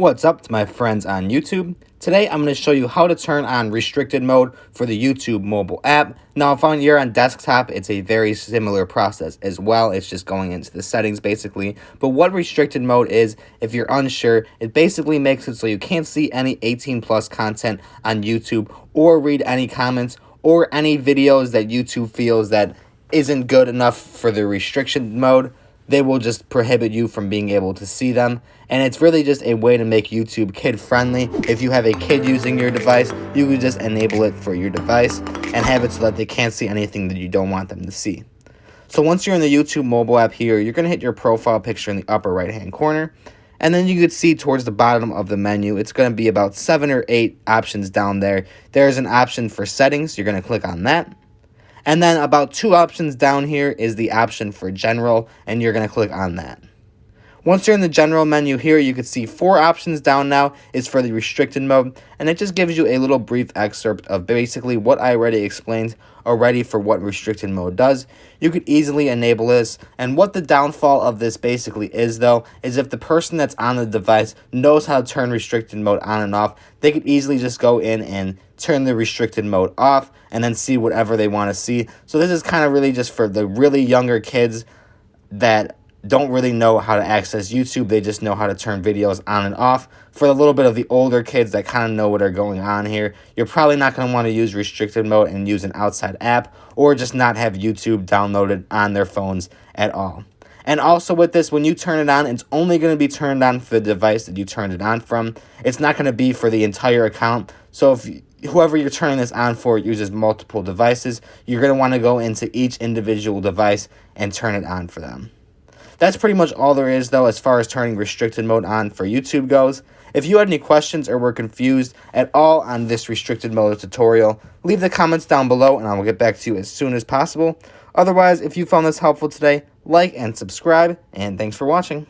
What's up to my friends on YouTube? Today I'm going to show you how to turn on restricted mode for the YouTube mobile app. Now if you're on desktop, it's a very similar process as well. It's just going into the settings basically. But what restricted mode is, if you're unsure, it basically makes it so you can't see any 18 plus content on YouTube or read any comments or any videos that YouTube feels that isn't good enough for the restriction mode. They will just prohibit you from being able to see them. And it's really just a way to make YouTube kid friendly. If you have a kid using your device, you can just enable it for your device and have it so that they can't see anything that you don't want them to see. So once you're in the YouTube mobile app here, you're going to hit your profile picture in the upper right hand corner. And then you could see towards the bottom of the menu, it's going to be about 7 or 8 options down there. There's an option for settings. You're going to click on that. And then about 2 options down here is the option for general, and you're going to click on that. Once you're in the general menu here, you can see 4 options down now is for the restricted mode, and it just gives you a little brief excerpt of basically what I already explained already for what restricted mode does. You could easily enable this, and what the downfall of this basically is though, is if the person that's on the device knows how to turn restricted mode on and off, they could easily just go in and turn the restricted mode off and then see whatever they want to see. So this is kind of really just for the really younger kids that don't really know how to access YouTube. They just know how to turn videos on and off. For a little bit of the older kids that kind of know what are going on here, you're probably not going to want to use restricted mode and use an outside app, or just not have YouTube downloaded on their phones at all. And also with this, when you turn it on, it's only going to be turned on for the device that you turned it on from. It's not going to be for the entire account. So if whoever you're turning this on for uses multiple devices, you're going to want to go into each individual device and turn it on for them. That's pretty much all there is, though, as far as turning restricted mode on for YouTube goes. If you had any questions or were confused at all on this restricted mode tutorial, leave the comments down below and I will get back to you as soon as possible. Otherwise, if you found this helpful today, like and subscribe, and thanks for watching.